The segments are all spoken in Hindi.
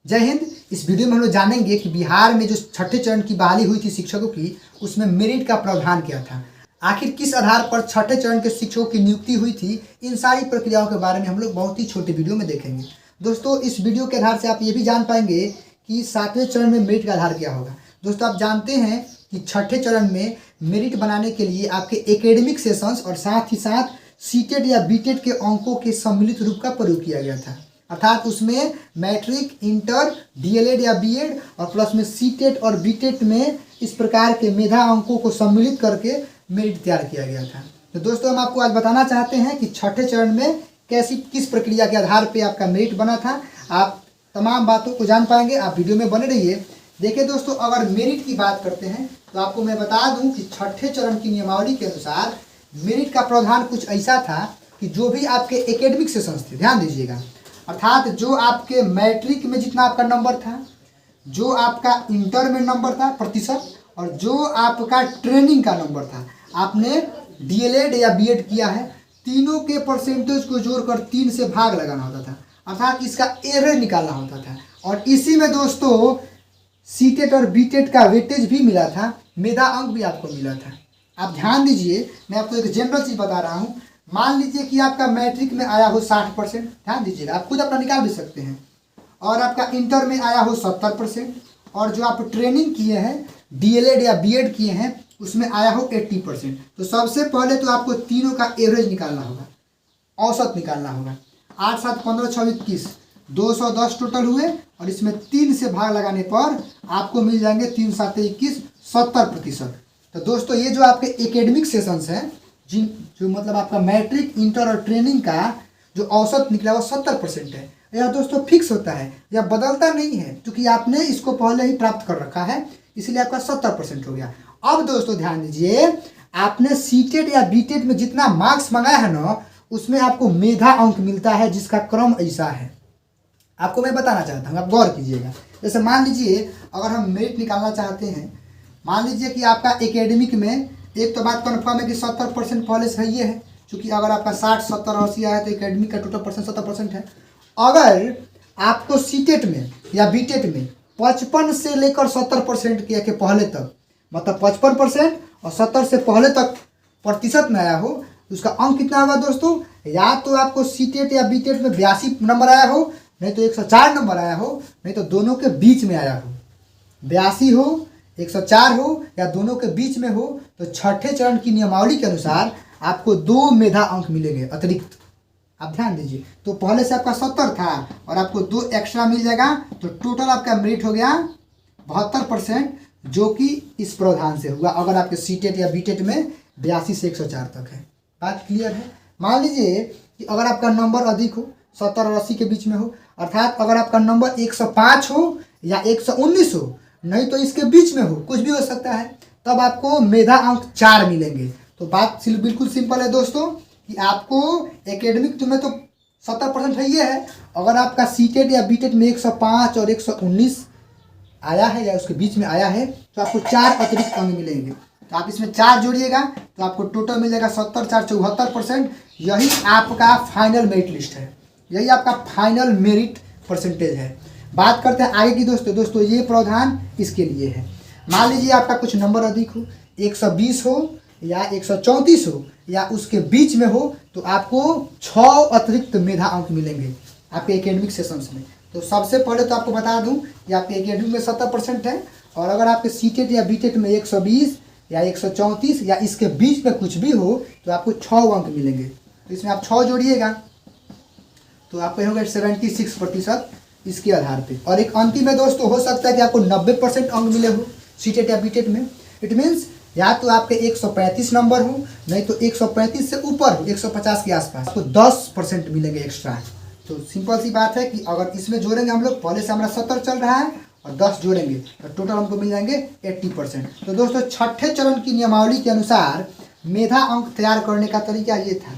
जय हिंद। इस वीडियो में हम लोग जानेंगे कि बिहार में जो छठे चरण की बहाली हुई थी शिक्षकों की, उसमें मेरिट का प्रावधान क्या था, आखिर किस आधार पर छठे चरण के शिक्षकों की नियुक्ति हुई थी। इन सारी प्रक्रियाओं के बारे में हम लोग बहुत ही छोटे वीडियो में देखेंगे। दोस्तों, इस वीडियो के आधार से आप ये भी जान पाएंगे कि सातवें चरण में मेरिट का आधार क्या होगा। दोस्तों, आप जानते हैं कि छठे चरण में मेरिट बनाने के लिए आपके एकेडमिक सेशंस और साथ ही साथ सीटेट या बीटेट के अंकों के सम्मिलित रूप का प्रयोग किया गया था। अर्थात उसमें मैट्रिक, इंटर, डीएलएड या बीएड और प्लस में सीटेट और बीटेट में इस प्रकार के मेधा अंकों को सम्मिलित करके मेरिट तैयार किया गया था। तो दोस्तों, हम आपको आज बताना चाहते हैं कि छठे चरण में किस प्रक्रिया के आधार पर आपका मेरिट बना था। आप तमाम बातों को जान पाएंगे, आप वीडियो में बने रहिए। देखिए दोस्तों, अगर मेरिट की बात करते हैं तो आपको मैं बता दूं कि छठे चरण की नियमावली के अनुसार मेरिट का प्रावधान कुछ ऐसा था कि जो भी आपके एकेडमिक सेशंस थे, ध्यान दीजिएगा, अर्थात जो आपके मैट्रिक में जितना आपका नंबर था, जो आपका इंटर में नंबर था प्रतिशत, और जो आपका ट्रेनिंग का नंबर था, आपने डीएलएड या बीएड किया है, तीनों के परसेंटेज को जोड़कर 3 से भाग लगाना होता था, अर्थात इसका एवरेज निकालना होता था। और इसी में दोस्तों सीटेट और बीटेट का वेटेज भी मिला था, मेधा अंक भी आपको मिला था। आप ध्यान दीजिए, मैं आपको एक जनरल चीज़ बता रहा हूँ। मान लीजिए कि आपका मैट्रिक में आया हो 60%, ध्यान दीजिएगा, आप खुद अपना निकाल भी सकते हैं, और आपका इंटर में आया हो 70%, और जो आप ट्रेनिंग किए हैं डीएलएड या बीएड किए हैं उसमें आया हो 80%। तो सबसे पहले तो आपको तीनों का एवरेज निकालना होगा, औसत निकालना होगा। 8 7 15 6 21 210 टोटल हुए, और इसमें 3 से भाग लगाने पर आपको मिल जाएंगे 3 7 21 70%। तो दोस्तों, ये जो आपके एकेडमिक सेशंस हैं, जो मतलब आपका मैट्रिक, इंटर और ट्रेनिंग का जो औसत निकला वो 70% है। यह दोस्तों फिक्स होता है, यह बदलता नहीं है, क्योंकि आपने इसको पहले ही प्राप्त कर रखा है, इसलिए आपका 70% हो गया। अब दोस्तों ध्यान दीजिए, आपने सीटेट या बीटेट में जितना मार्क्स मंगाया है ना, उसमें आपको मेधा अंक मिलता है, जिसका क्रम ऐसा है। आपको मैं बताना चाहता हूँ, आप गौर कीजिएगा। जैसे मान लीजिए अगर हम मेरिट निकालना चाहते हैं, मान लीजिए कि आपका एकेडमिक में एक तो बात कन्फर्म है कि 70% पहले से ही है, क्योंकि अगर आपका 60 70 80 आया तो एकेडमिक का टोटल परसेंट 70% है। अगर आपको सीटेट में या बीटेट में 55 से लेकर 70% के पहले तक, मतलब 55% और 70 से पहले तक प्रतिशत में आया हो, तो उसका अंक कितना होगा दोस्तों? या तो आपको सीटेट या बीटेट में 82 नंबर आया हो, नहीं तो 104 नंबर आया हो, नहीं तो दोनों के बीच में आया हो। 82 हो, 104 हो, या दोनों के बीच में हो, तो छठे चरण की नियमावली के अनुसार आपको 2 मेधा अंक मिलेंगे अतिरिक्त। आप ध्यान दीजिए, तो पहले से आपका 70 था और आपको 2 एक्स्ट्रा मिल जाएगा, तो टोटल आपका मेरिट हो गया 72%, जो कि इस प्रावधान से हुआ अगर आपके सीटेट या बीटेट में 82 से 104 तक है। बात क्लियर है? मान लीजिए कि अगर आपका नंबर अधिक हो, 70 और 80 के बीच में हो, अर्थात अगर आपका नंबर 105 हो या 119 हो, नहीं तो इसके बीच में हो, कुछ भी हो सकता है, तब आपको मेधा अंक 4 मिलेंगे। तो बात बिल्कुल सिंपल है दोस्तों, कि आपको एकेडमिक में तो 70% है ये है, अगर आपका सीटेट या बीटेट में 105 और 119 आया है या उसके बीच में आया है, तो आपको 4 अतिरिक्त अंक मिलेंगे। तो आप इसमें 4 जोड़िएगा तो आपको टोटल मिल जाएगा 70 4 74%। यही आपका फाइनल मेरिट लिस्ट है, यही आपका फाइनल मेरिट परसेंटेज है। बात करते हैं आगे की दोस्तों, ये प्रावधान इसके लिए है। मान लीजिए आपका कुछ नंबर अधिक हो, 120 हो या 134 हो या उसके बीच में हो, तो आपको 6 अतिरिक्त मेधा अंक मिलेंगे आपके एकेडमिक सेशंस में। तो सबसे पहले तो आपको बता दूं कि आपके एकेडमिक में 70% है, और अगर आपके सीटेट या बीटेट में 120 या 134 या इसके बीच में कुछ भी हो, तो आपको 6 अंक मिलेंगे। तो इसमें आप 6 जोड़िएगा तो आपको होगा 76% इसके आधार पे। और एक अंतिम में दोस्तों हो सकता है कि आपको 90% अंक मिले हो सीटेट या बीटेट में। इट मीन्स या तो आपके 135 नंबर हो, नहीं तो 135 से ऊपर हो, 150 के आसपास, तो 10% मिलेंगे एक्स्ट्रा। तो सिंपल सी बात है कि अगर इसमें जोड़ेंगे हम लोग, पहले से हमारा 70 चल रहा है और 10 जोड़ेंगे तो टोटल हमको मिल जाएंगे 80%। तो दोस्तों, छठे चरण की नियमावली के अनुसार मेधा अंक तैयार करने का तरीका ये था।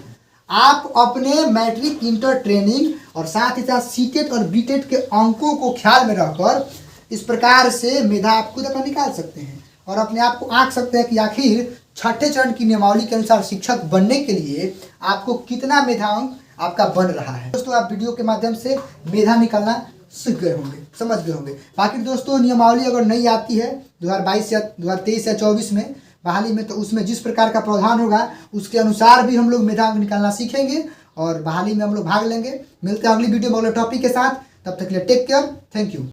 आप अपने मैट्रिक, इंटर, ट्रेनिंग और साथ ही साथ सीटेट और बीटेट के अंकों को ख्याल में रखकर इस प्रकार से मेधा आप खुद अपना निकाल सकते हैं और अपने आप को आंक सकते हैं कि आखिर छठे चरण की नियमावली के अनुसार शिक्षक बनने के लिए आपको कितना मेधा अंक आपका बन रहा है। दोस्तों, आप वीडियो के माध्यम से मेधा निकालना सीख गए होंगे, समझ गए होंगे। बाकी दोस्तों नियमावली अगर नहीं आती है 2022 या 2023 या 24 में बहाली में, तो उसमें जिस प्रकार का प्रावधान होगा उसके अनुसार भी हम लोग मेधांक निकालना सीखेंगे और बहाली में हम लोग भाग लेंगे। मिलते हैं अगली वीडियो में अगले टॉपिक के साथ, तब तक के लिए टेक केयर, थैंक यू।